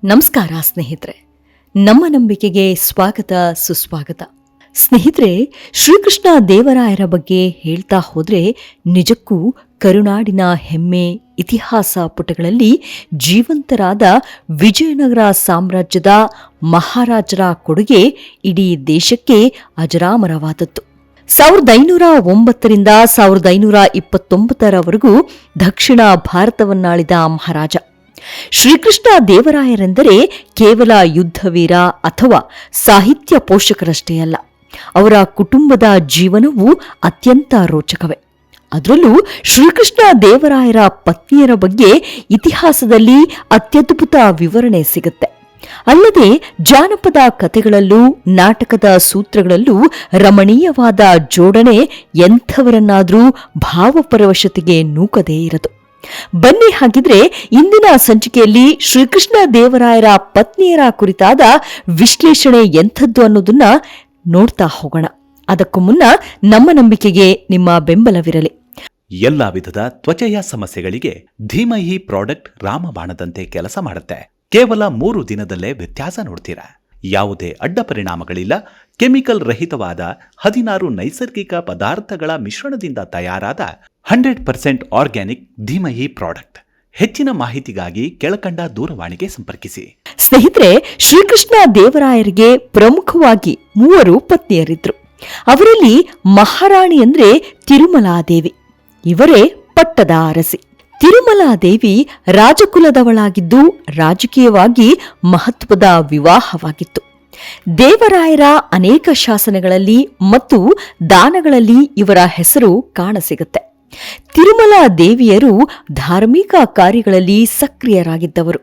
ನಮಸ್ಕಾರ ಸ್ನೇಹಿತರೆ, ನಮ್ಮ ನಂಬಿಕೆಗೆ ಸ್ವಾಗತ ಸುಸ್ವಾಗತ. ಸ್ನೇಹಿತರೆ, ಶ್ರೀಕೃಷ್ಣ ದೇವರಾಯರ ಬಗ್ಗೆ ಹೇಳ್ತಾ ಹೋದ್ರೆ ನಿಜಕ್ಕೂ ಕರುನಾಡಿನ ಹೆಮ್ಮೆ. ಇತಿಹಾಸ ಪುಟಗಳಲ್ಲಿ ಜೀವಂತರಾದ ವಿಜಯನಗರ ಸಾಮ್ರಾಜ್ಯದ ಮಹಾರಾಜರ ಕೊಡುಗೆ ಇಡೀ ದೇಶಕ್ಕೆ ಅಜರಾಮರವಾದದ್ದು. 1509ರಿಂದ 1529ರವರೆಗೂ ದಕ್ಷಿಣ ಭಾರತವನ್ನಾಳಿದ ಮಹಾರಾಜ. ಶ್ರೀಕೃಷ್ಣ ದೇವರಾಯರೆಂದರೆ ಕೇವಲ ಯುದ್ಧವೀರ ಅಥವಾ ಸಾಹಿತ್ಯ ಪೋಷಕರಷ್ಟೇ ಅಲ್ಲ, ಅವರ ಕುಟುಂಬದ ಜೀವನವು ಅತ್ಯಂತ ರೋಚಕವೇ. ಅದರಲ್ಲೂ ಶ್ರೀಕೃಷ್ಣ ದೇವರಾಯರ ಪತ್ನಿಯರ ಬಗ್ಗೆ ಇತಿಹಾಸದಲ್ಲಿ ಅತ್ಯದ್ಭುತ ವಿವರಣೆ ಸಿಗುತ್ತೆ. ಅಲ್ಲದೆ ಜಾನಪದ ಕಥೆಗಳಲ್ಲೂ ನಾಟಕದ ಸೂತ್ರಗಳಲ್ಲೂ ರಮಣೀಯವಾದ ಜೋಡಣೆ ಎಂಥವರನ್ನಾದರೂ ಭಾವಪರವಶತೆಗೆ ನೂಕದೇ ಇರದು. ಬನ್ನಿ, ಹಾಗಿದ್ರೆ ಇಂದಿನ ಸಂಚಿಕೆಯಲ್ಲಿ ಶ್ರೀಕೃಷ್ಣ ದೇವರಾಯರ ಪತ್ನಿಯರ ಕುರಿತಾದ ವಿಶ್ಲೇಷಣೆ ಎಂಥದ್ದು ಅನ್ನೋದನ್ನ ನೋಡ್ತಾ ಹೋಗೋಣ. ಅದಕ್ಕೂ ಮುನ್ನ ನಮ್ಮ ನಂಬಿಕೆಗೆ ನಿಮ್ಮ ಬೆಂಬಲವಿರಲಿ. ಎಲ್ಲಾ ವಿಧದ ತ್ವಚೆಯ ಸಮಸ್ಯೆಗಳಿಗೆ ಧೀಮಹಿ ಪ್ರಾಡಕ್ಟ್ ರಾಮಬಾಣದಂತೆ ಕೆಲಸ ಮಾಡುತ್ತೆ. ಕೇವಲ 3 ದಿನದಲ್ಲೇ ವ್ಯತ್ಯಾಸ ನೋಡ್ತೀರಾ. ಯಾವುದೇ ಅಡ್ಡ ಪರಿಣಾಮಗಳಿಲ್ಲ. ಕೆಮಿಕಲ್ ರಹಿತವಾದ 16 ನೈಸರ್ಗಿಕ ಪದಾರ್ಥಗಳ ಮಿಶ್ರಣದಿಂದ ತಯಾರಾದ 100% ಆರ್ಗ್ಯಾನಿಕ್ ಧೀಮಹಿ ಪ್ರಾಡಕ್ಟ್. ಹೆಚ್ಚಿನ ಮಾಹಿತಿಗಾಗಿ ಕೆಳಕಂಡ ದೂರವಾಣಿಗೆ ಸಂಪರ್ಕಿಸಿ. ಸ್ನೇಹಿತರೆ, ಶ್ರೀಕೃಷ್ಣ ದೇವರಾಯರಿಗೆ ಪ್ರಮುಖವಾಗಿ 3 ಪತ್ನಿಯರಿದ್ರು. ಅವರಲ್ಲಿ ಮಹಾರಾಣಿ ಅಂದ್ರೆ ತಿರುಮಲಾದೇವಿ. ಇವರೇ ಪಟ್ಟದ ಅರಸಿ. ತಿರುಮಲಾದೇವಿ ರಾಜಕುಲದವಳಾಗಿದ್ದು ರಾಜಕೀಯವಾಗಿ ಮಹತ್ವದ ವಿವಾಹವಾಗಿತ್ತು. ದೇವರಾಯರ ಅನೇಕ ಶಾಸನಗಳಲ್ಲಿ ಮತ್ತು ದಾನಗಳಲ್ಲಿ ಇವರ ಹೆಸರು ಕಾಣಸಿಗುತ್ತೆ. ತಿರುಮಲಾ ದೇವಿಯರು ಧಾರ್ಮಿಕ ಕಾರ್ಯಗಳಲ್ಲಿ ಸಕ್ರಿಯರಾಗಿದ್ದವರು.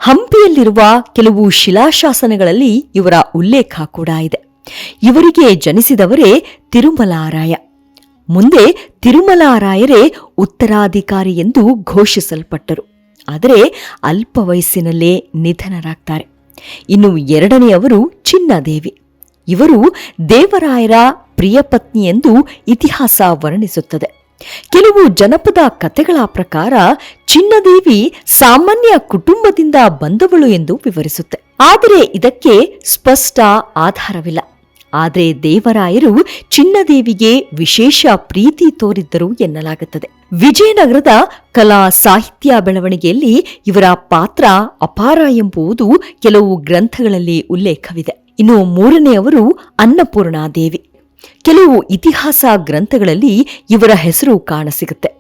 ಹಂಪಿಯಲ್ಲಿರುವ ಕೆಲವು ಶಿಲಾಶಾಸನಗಳಲ್ಲಿ ಇವರ ಉಲ್ಲೇಖ ಕೂಡ ಇದೆ. ಇವರಿಗೆ ಜನಿಸಿದವರೇ ತಿರುಮಲಾರಾಯ. ಮುಂದೆ ತಿರುಮಲಾರಾಯರೇ ಉತ್ತರಾಧಿಕಾರಿ ಎಂದು ಘೋಷಿಸಲ್ಪಟ್ಟರು. ಆದರೆ ಅಲ್ಪ ವಯಸ್ಸಿನಲ್ಲೇ ನಿಧನರಾಗ್ತಾರೆ. ಇನ್ನು ಎರಡನೆಯವರು ಚಿನ್ನದೇವಿ. ಇವರು ದೇವರಾಯರ ಪ್ರಿಯಪತ್ನಿ ಎಂದು ಇತಿಹಾಸ ವರ್ಣಿಸುತ್ತದೆ. ಕೆಲವು ಜನಪದ ಕಥೆಗಳ ಪ್ರಕಾರ ಚಿನ್ನದೇವಿ ಸಾಮಾನ್ಯ ಕುಟುಂಬದಿಂದ ಬಂದವಳು ಎಂದು ವಿವರಿಸುತ್ತೆ. ಆದರೆ ಇದಕ್ಕೆ ಸ್ಪಷ್ಟ ಆಧಾರವಿಲ್ಲ. ಆದರೆ ದೇವರಾಯರು ಚಿನ್ನದೇವಿಗೆ ವಿಶೇಷ ಪ್ರೀತಿ ತೋರಿದ್ದರು ಎನ್ನಲಾಗುತ್ತದೆ. ವಿಜಯನಗರದ ಕಲಾ ಸಾಹಿತ್ಯ ಬೆಳವಣಿಗೆಯಲ್ಲಿ ಇವರ ಪಾತ್ರ ಅಪಾರ ಎಂಬುದು ಕೆಲವು ಗ್ರಂಥಗಳಲ್ಲಿ ಉಲ್ಲೇಖವಿದೆ. ಇನ್ನು ಮೂರನೆಯವರು ಅನ್ನಪೂರ್ಣಾದೇವಿ. ಕೆಲವು ಇತಿಹಾಸ ಗ್ರಂಥಗಳಲ್ಲಿ ಇವರ ಹೆಸರು ಕಾಣಸಿಗುತ್ತೆ.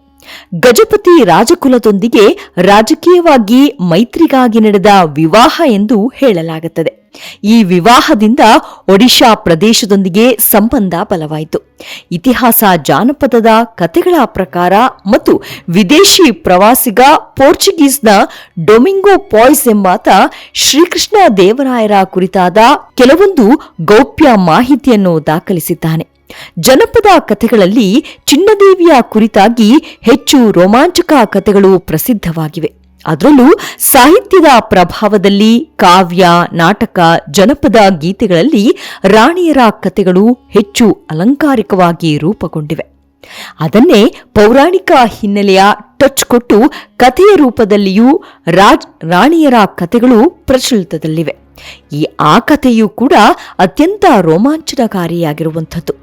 ಗಜಪತಿ ರಾಜಕುಲದೊಂದಿಗೆ ರಾಜಕೀಯವಾಗಿ ಮೈತ್ರಿಗಾಗಿ ನಡೆದ ವಿವಾಹ ಎಂದು ಹೇಳಲಾಗುತ್ತದೆ. ಈ ವಿವಾಹದಿಂದ ಒಡಿಶಾ ಪ್ರದೇಶದೊಂದಿಗೆ ಸಂಬಂಧ ಬಲವಾಯಿತು. ಇತಿಹಾಸ ಜಾನಪದದ ಕಥೆಗಳ ಪ್ರಕಾರ ಮತ್ತು ವಿದೇಶಿ ಪ್ರವಾಸಿಗ ಪೋರ್ಚುಗೀಸ್ನ ಡೊಮಿಂಗೋ ಪಾಯ್ಸ್ ಎಂಬಾತ ಶ್ರೀಕೃಷ್ಣ ದೇವರಾಯರ ಕುರಿತಾದ ಕೆಲವೊಂದು ಗೌಪ್ಯ ಮಾಹಿತಿಯನ್ನು ದಾಖಲಿಸಿದ್ದಾನೆ. ಜನಪದ ಕಥೆಗಳಲ್ಲಿ ಚಿನ್ನದೇವಿಯ ಕುರಿತಾಗಿ ಹೆಚ್ಚು ರೋಮಾಂಚಕ ಕಥೆಗಳು ಪ್ರಸಿದ್ಧವಾಗಿವೆ. ಅದರಲ್ಲೂ ಸಾಹಿತ್ಯದ ಪ್ರಭಾವದಲ್ಲಿ ಕಾವ್ಯ, ನಾಟಕ, ಜನಪದ ಗೀತೆಗಳಲ್ಲಿ ರಾಣಿಯರ ಕಥೆಗಳು ಹೆಚ್ಚು ಅಲಂಕಾರಿಕವಾಗಿ ರೂಪುಗೊಂಡಿವೆ. ಅದನ್ನೇ ಪೌರಾಣಿಕ ಹಿನ್ನೆಲೆಯ ಟಚ್ ಕೊಟ್ಟು ಕಥೆಯ ರೂಪದಲ್ಲಿಯೂ ರಾಣಿಯರ ಕಥೆಗಳು ಪ್ರಚಲಿತದಲ್ಲಿವೆ. ಆ ಕಥೆಯೂ ಕೂಡ ಅತ್ಯಂತ ರೋಮಾಂಚನಕಾರಿಯಾಗಿರುವಂಥದ್ದು.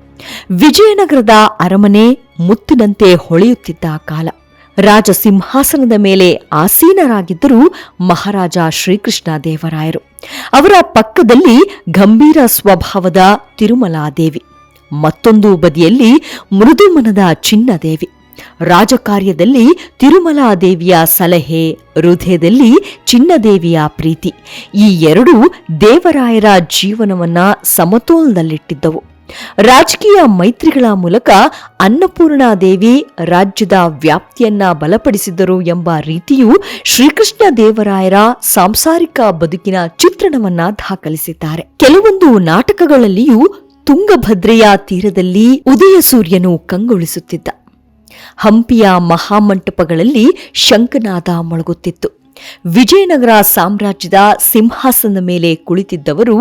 ವಿಜಯನಗರದ ಅರಮನೆ ಮುತ್ತಿನಂತೆ ಹೊಳೆಯುತ್ತಿದ್ದ ಕಾಲ. ರಾಜ ಸಿಂಹಾಸನದ ಮೇಲೆ ಆಸೀನರಾಗಿದ್ದರು ಮಹಾರಾಜ ಶ್ರೀಕೃಷ್ಣ ದೇವರಾಯರು. ಅವರ ಪಕ್ಕದಲ್ಲಿ ಗಂಭೀರ ಸ್ವಭಾವದ ತಿರುಮಲಾದೇವಿ, ಮತ್ತೊಂದು ಬದಿಯಲ್ಲಿ ಮೃದುಮನದ ಚಿನ್ನದೇವಿ. ರಾಜಕಾರ್ಯದಲ್ಲಿ ತಿರುಮಲಾದೇವಿಯ ಸಲಹೆ, ಹೃದಯದಲ್ಲಿ ಚಿನ್ನದೇವಿಯ ಪ್ರೀತಿ, ಈ ಎರಡೂ ದೇವರಾಯರ ಜೀವನವನ್ನ ಸಮತೋಲನದಲ್ಲಿಟ್ಟಿದ್ದವು. ರಾಜಕೀಯ ಮೈತ್ರಿಗಳ ಮೂಲಕ ಅನ್ನಪೂರ್ಣಾದೇವಿ ರಾಜ್ಯದ ವ್ಯಾಪ್ತಿಯನ್ನ ಬಲಪಡಿಸಿದರು ಎಂಬ ರೀತಿಯು ಶ್ರೀಕೃಷ್ಣ ದೇವರಾಯರ ಸಾಂಸಾರಿಕ ಬದುಕಿನ ಚಿತ್ರಣವನ್ನ ದಾಖಲಿಸಿದ್ದಾರೆ. ಕೆಲವೊಂದು ನಾಟಕಗಳಲ್ಲಿಯೂ ತುಂಗಭದ್ರೆಯ ತೀರದಲ್ಲಿ ಉದಯ ಸೂರ್ಯನು ಕಂಗೊಳಿಸುತ್ತಿದ್ದ. ಹಂಪಿಯ ಮಹಾಮಂಟಪಗಳಲ್ಲಿ ಶಂಖನಾದ ಮೊಳಗುತ್ತಿತ್ತು. ವಿಜಯನಗರ ಸಾಮ್ರಾಜ್ಯದ ಸಿಂಹಾಸನದ ಮೇಲೆ ಕುಳಿತಿದ್ದವರು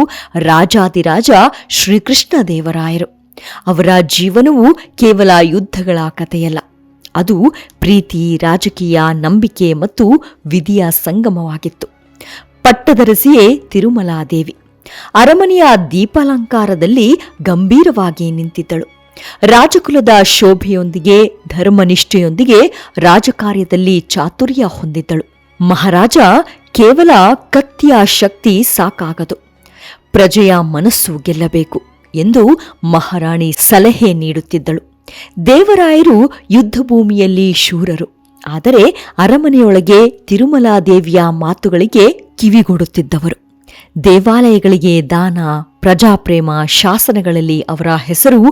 ರಾಜಾದಿರಾಜ ಶ್ರೀಕೃಷ್ಣ ದೇವರಾಯರು. ಅವರ ಜೀವನವು ಕೇವಲ ಯುದ್ಧಗಳ ಕಥೆಯಲ್ಲ, ಅದು ಪ್ರೀತಿ, ರಾಜಕೀಯ, ನಂಬಿಕೆ ಮತ್ತು ವಿಧಿಯ ಸಂಗಮವಾಗಿತ್ತು. ಪಟ್ಟದರಸಿಯೇ ತಿರುಮಲಾದೇವಿ. ಅರಮನೆಯ ದೀಪಾಲಂಕಾರದಲ್ಲಿ ಗಂಭೀರವಾಗಿ ನಿಂತಿದ್ದಳು. ರಾಜಕುಲದ ಶೋಭೆಯೊಂದಿಗೆ ಧರ್ಮನಿಷ್ಠೆಯೊಂದಿಗೆ ರಾಜಕಾರ್ಯದಲ್ಲಿ ಚಾತುರ್ಯ ಹೊಂದಿದ್ದಳು. ಮಹಾರಾಜ ಕೇವಲ ಕತ್ತಿಯ ಶಕ್ತಿ ಸಾಕಾಗದು, ಪ್ರಜೆಯ ಮನಸ್ಸು ಗೆಲ್ಲಬೇಕು ಎಂದು ಮಹಾರಾಣಿ ಸಲಹೆ ನೀಡುತ್ತಿದ್ದಳು. ದೇವರಾಯರು ಯುದ್ಧಭೂಮಿಯಲ್ಲಿ ಶೂರರು, ಆದರೆ ಅರಮನೆಯೊಳಗೆ ತಿರುಮಲಾದೇವಿಯ ಮಾತುಗಳಿಗೆ ಕಿವಿಗೊಡುತ್ತಿದ್ದವರು. ದೇವಾಲಯಗಳಿಗೆ ದಾನ, ಪ್ರಜಾಪ್ರೇಮ, ಶಾಸನಗಳಲ್ಲಿ ಅವರ ಹೆಸರು,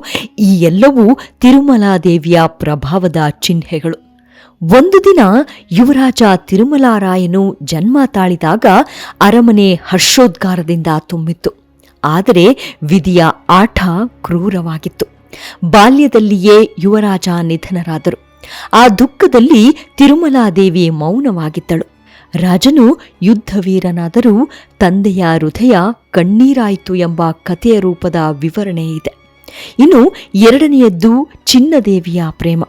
ಈ ಎಲ್ಲವೂ ತಿರುಮಲಾದೇವಿಯ ಪ್ರಭಾವದ ಚಿಹ್ನೆಗಳು. ಒಂದು ದಿನ ಯುವರಾಜ ತಿರುಮಲಾರಾಯನು ಜನ್ಮ ತಾಳಿದಾಗ ಅರಮನೆ ಹರ್ಷೋದ್ಗಾರದಿಂದ ತುಂಬಿತ್ತು. ಆದರೆ ವಿಧಿಯ ಆಟ ಕ್ರೂರವಾಗಿತ್ತು. ಬಾಲ್ಯದಲ್ಲಿಯೇ ಯುವರಾಜ ನಿಧನರಾದರು. ಆ ದುಃಖದಲ್ಲಿ ತಿರುಮಲಾದೇವಿ ಮೌನವಾಗಿದ್ದಳು. ರಾಜನು ಯುದ್ಧವೀರನಾದರೂ ತಂದೆಯ ಹೃದಯ ಕಣ್ಣೀರಾಯಿತು ಎಂಬ ಕಥೆಯ ರೂಪದ ವಿವರಣೆ ಇದೆ. ಇನ್ನು ಎರಡನೆಯದ್ದು ಚಿನ್ನದೇವಿಯ ಪ್ರೇಮ.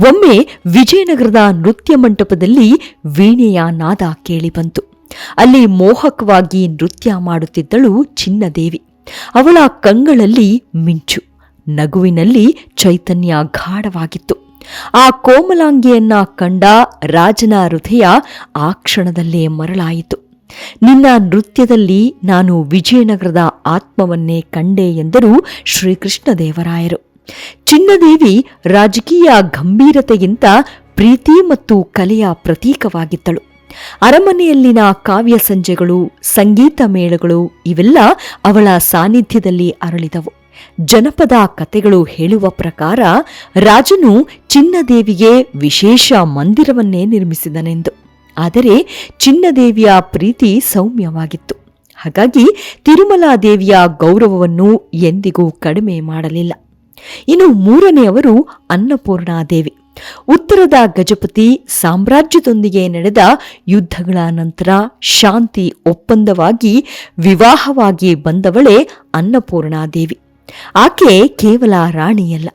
ಒಮ್ಮೆ ವಿಜಯನಗರದ ನೃತ್ಯ ಮಂಟಪದಲ್ಲಿ ವೀಣೆಯ ನಾದ ಕೇಳಿಬಂತು. ಅಲ್ಲಿ ಮೋಹಕವಾಗಿ ನೃತ್ಯ ಮಾಡುತ್ತಿದ್ದಳು ಚಿನ್ನದೇವಿ. ಅವಳ ಕಂಗಳಲ್ಲಿ ಮಿಂಚು, ನಗುವಿನಲ್ಲಿ ಚೈತನ್ಯ ಗಾಢವಾಗಿತ್ತು. ಆ ಕೋಮಲಾಂಗಿಯನ್ನ ಕಂಡ ರಾಜನ ಹೃದಯ ಆ ಕ್ಷಣದಲ್ಲೇ ಮರಳಾಯಿತು. ನಿನ್ನ ನೃತ್ಯದಲ್ಲಿ ನಾನು ವಿಜಯನಗರದ ಆತ್ಮವನ್ನೇ ಕಂಡೆ ಎಂದರು ಶ್ರೀಕೃಷ್ಣದೇವರಾಯರು. ಚಿನ್ನದೇವಿ ರಾಜಕೀಯ ಗಂಭೀರತೆಗಿಂತ ಪ್ರೀತಿ ಮತ್ತು ಕಲೆಯ ಪ್ರತೀಕವಾಗಿದ್ದಳು. ಅರಮನೆಯಲ್ಲಿನ ಕಾವ್ಯ ಸಂಜೆಗಳು, ಸಂಗೀತ ಮೇಳಗಳು ಇವೆಲ್ಲ ಅವಳ ಸಾನ್ನಿಧ್ಯದಲ್ಲಿ ಅರಳಿದವು. ಜನಪದ ಕಥೆಗಳು ಹೇಳುವ ಪ್ರಕಾರ ರಾಜನು ಚಿನ್ನದೇವಿಗೆ ವಿಶೇಷ ಮಂದಿರವನ್ನೇ ನಿರ್ಮಿಸಿದನೆಂದು. ಆದರೆ ಚಿನ್ನದೇವಿಯ ಪ್ರೀತಿ ಸೌಮ್ಯವಾಗಿತ್ತು. ಹಾಗಾಗಿ ತಿರುಮಲಾದೇವಿಯ ಗೌರವವನ್ನು ಎಂದಿಗೂ ಕಡಿಮೆ ಮಾಡಲಿಲ್ಲ. ಇನ್ನು ಮೂರನೆಯವರು ಅನ್ನಪೂರ್ಣಾದೇವಿ. ಉತ್ತರದ ಗಜಪತಿ ಸಾಮ್ರಾಜ್ಯದೊಂದಿಗೆ ನಡೆದ ಯುದ್ಧಗಳ ನಂತರ ಶಾಂತಿ ಒಪ್ಪಂದವಾಗಿ ವಿವಾಹವಾಗಿ ಬಂದವಳೇ ಅನ್ನಪೂರ್ಣಾದೇವಿ. ಆಕೆ ಕೇವಲ ರಾಣಿಯಲ್ಲ,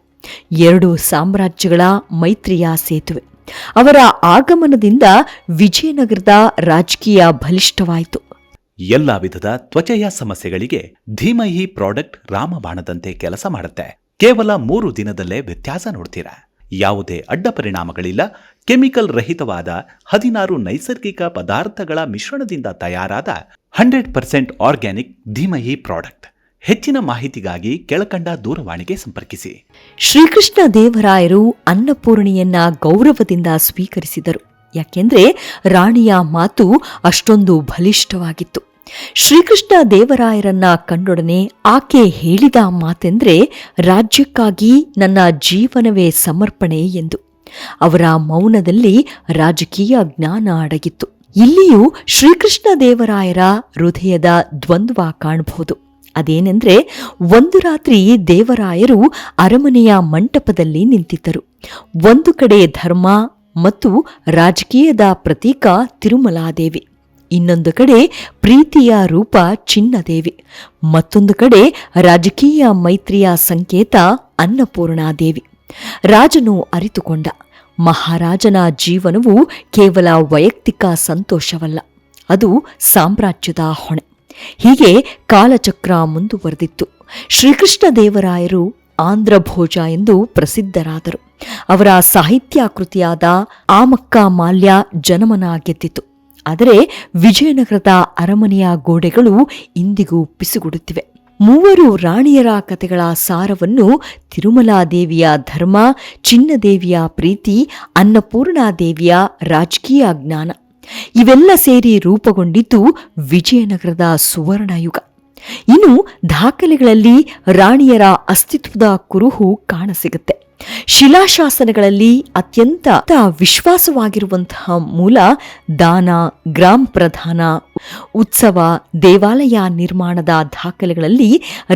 ಎರಡು ಸಾಮ್ರಾಜ್ಯಗಳ ಮೈತ್ರಿಯ ಸೇತುವೆ. ಅವರ ಆಗಮನದಿಂದ ವಿಜಯನಗರದ ರಾಜಕೀಯ ಬಲಿಷ್ಠವಾಯಿತು. ಎಲ್ಲ ವಿಧದ ತ್ವಚೆಯ ಸಮಸ್ಯೆಗಳಿಗೆ ಧೀಮಹಿ ಪ್ರಾಡಕ್ಟ್ ರಾಮಬಾಣದಂತೆ ಕೆಲಸ ಮಾಡುತ್ತೆ. ಕೇವಲ 3 ದಿನದಲ್ಲೇ ವ್ಯತ್ಯಾಸ ನೋಡ್ತೀರಾ. ಯಾವುದೇ ಅಡ್ಡ ಪರಿಣಾಮಗಳಿಲ್ಲ. ಕೆಮಿಕಲ್ ರಹಿತವಾದ 16 ನೈಸರ್ಗಿಕ ಪದಾರ್ಥಗಳ ಮಿಶ್ರಣದಿಂದ ತಯಾರಾದ 100% ಆರ್ಗ್ಯಾನಿಕ್ ಧೀಮಹಿ ಪ್ರಾಡಕ್ಟ್. ಹೆಚ್ಚಿನ ಮಾಹಿತಿಗಾಗಿ ಕೆಳಕಂಡ ದೂರವಾಣಿಗೆ ಸಂಪರ್ಕಿಸಿ. ಶ್ರೀಕೃಷ್ಣ ದೇವರಾಯರು ಅನ್ನಪೂರ್ಣಿಯನ್ನ ಗೌರವದಿಂದ ಸ್ವೀಕರಿಸಿದರು. ಯಾಕೆಂದ್ರೆ ರಾಣಿಯ ಮಾತು ಅಷ್ಟೊಂದು ಬಲಿಷ್ಠವಾಗಿತ್ತು. ಶ್ರೀಕೃಷ್ಣ ದೇವರಾಯರನ್ನ ಕಂಡೊಡನೆ ಆಕೆ ಹೇಳಿದ ಮಾತೆಂದ್ರೆ, ರಾಜ್ಯಕ್ಕಾಗಿ ನನ್ನ ಜೀವನವೇ ಸಮರ್ಪಣೆ ಎಂದು. ಅವರ ಮೌನದಲ್ಲಿ ರಾಜಕೀಯ ಜ್ಞಾನ ಅಡಗಿತ್ತು. ಇಲ್ಲಿಯೂ ಶ್ರೀಕೃಷ್ಣ ದೇವರಾಯರ ಹೃದಯದ ದ್ವಂದ್ವ ಕಾಣಬಹುದು. ಅದೇನೆಂದ್ರೆ, ಒಂದು ರಾತ್ರಿ ದೇವರಾಯರು ಅರಮನೆಯ ಮಂಟಪದಲ್ಲಿ ನಿಂತಿದ್ದರು. ಒಂದು ಕಡೆ ಧರ್ಮ ಮತ್ತು ರಾಜಕೀಯದ ಪ್ರತೀಕ ತಿರುಮಲಾದೇವಿ, ಇನ್ನೊಂದು ಕಡೆ ಪ್ರೀತಿಯ ರೂಪ ಚಿನ್ನದೇವಿ, ಮತ್ತೊಂದು ಕಡೆ ರಾಜಕೀಯ ಮೈತ್ರಿಯ ಸಂಕೇತ ಅನ್ನಪೂರ್ಣಾದೇವಿ. ರಾಜನು ಅರಿತುಕೊಂಡ, ಮಹಾರಾಜನ ಜೀವನವು ಕೇವಲ ವೈಯಕ್ತಿಕ ಸಂತೋಷವಲ್ಲ, ಅದು ಸಾಮ್ರಾಜ್ಯದ ಹೊಣೆ. ಹೀಗೆ ಕಾಲಚಕ್ರ ಮುಂದುವರೆದಿತ್ತು. ಶ್ರೀಕೃಷ್ಣ ದೇವರಾಯರು ಆಂಧ್ರಭೋಜ ಎಂದು ಪ್ರಸಿದ್ಧರಾದರು. ಅವರ ಸಾಹಿತ್ಯ ಕೃತಿಯಾದ ಆಮಕ್ಕ ಮಾಲ್ಯ ಜನಮನ ಗೆದ್ದಿತು. ಆದರೆ ವಿಜಯನಗರದ ಅರಮನೆಯ ಗೋಡೆಗಳು ಇಂದಿಗೂ ಪಿಸುಗುಡುತ್ತಿವೆ. 3 ರಾಣಿಯರ ಕಥೆಗಳ ಸಾರವನ್ನು ತಿರುಮಲಾದೇವಿಯ ಧರ್ಮ, ಚಿನ್ನದೇವಿಯ ಪ್ರೀತಿ, ಅನ್ನಪೂರ್ಣಾದೇವಿಯ ರಾಜಕೀಯ ಜ್ಞಾನ ಇವೆಲ್ಲ ಸೇರಿ ರೂಪುಗೊಂಡಿದ್ದು ವಿಜಯನಗರದ ಸುವರ್ಣಯುಗ. ಇನ್ನು ದಾಖಲೆಗಳಲ್ಲಿ ರಾಣಿಯರ ಅಸ್ತಿತ್ವದ ಕುರುಹು ಕಾಣಸಿಗುತ್ತೆ. ಶಿಲಾಶಾಸನಗಳಲ್ಲಿ ಅತ್ಯಂತ ವಿಶ್ವಾಸವಾಗಿರುವಂತಹ ಮೂಲ ದಾನ, ಗ್ರಾಮ ಪ್ರಧಾನ, ಉತ್ಸವ, ದೇವಾಲಯ ನಿರ್ಮಾಣದ ದಾಖಲೆಗಳಲ್ಲಿ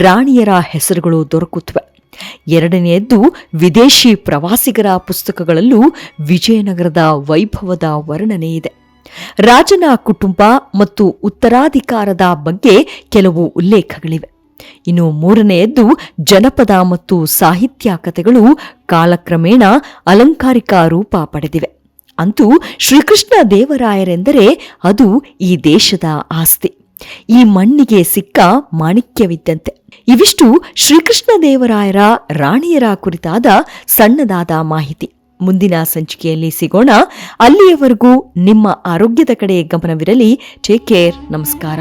ರಾಣಿಯರ ಹೆಸರುಗಳು ದೊರಕುತ್ತವೆ. ಎರಡನೆಯದ್ದು ವಿದೇಶಿ ಪ್ರವಾಸಿಗರ ಪುಸ್ತಕಗಳಲ್ಲೂ ವಿಜಯನಗರದ ವೈಭವದ ವರ್ಣನೆ ಇದೆ. ರಾಜನ ಕುಟುಂಬ ಮತ್ತು ಉತ್ತರಾಧಿಕಾರದ ಬಗ್ಗೆ ಕೆಲವು ಉಲ್ಲೇಖಗಳಿವೆ. ಇನ್ನು ಮೂರನೆಯದ್ದು ಜನಪದ ಮತ್ತು ಸಾಹಿತ್ಯ ಕಥೆಗಳು ಕಾಲಕ್ರಮೇಣ ಅಲಂಕಾರಿಕ ರೂಪ ಪಡೆದಿವೆ. ಅಂತೂ ಶ್ರೀಕೃಷ್ಣ ದೇವರಾಯರೆಂದರೆ ಅದು ಈ ದೇಶದ ಆಸ್ತಿ, ಈ ಮಣ್ಣಿಗೆ ಸಿಕ್ಕ ಮಾಣಿಕ್ಯವಿದ್ದಂತೆ. ಇವಿಷ್ಟು ಶ್ರೀಕೃಷ್ಣ ದೇವರಾಯರ ರಾಣಿಯರ ಕುರಿತಾದ ಸಣ್ಣದಾದ ಮಾಹಿತಿ. ಮುಂದಿನ ಸಂಚಿಕೆಯಲ್ಲಿ ಸಿಗೋಣ. ಅಲ್ಲಿಯವರೆಗೂ ನಿಮ್ಮ ಆರೋಗ್ಯದ ಕಡೆ ಗಮನವಿರಲಿ. Take care. ನಮಸ್ಕಾರ.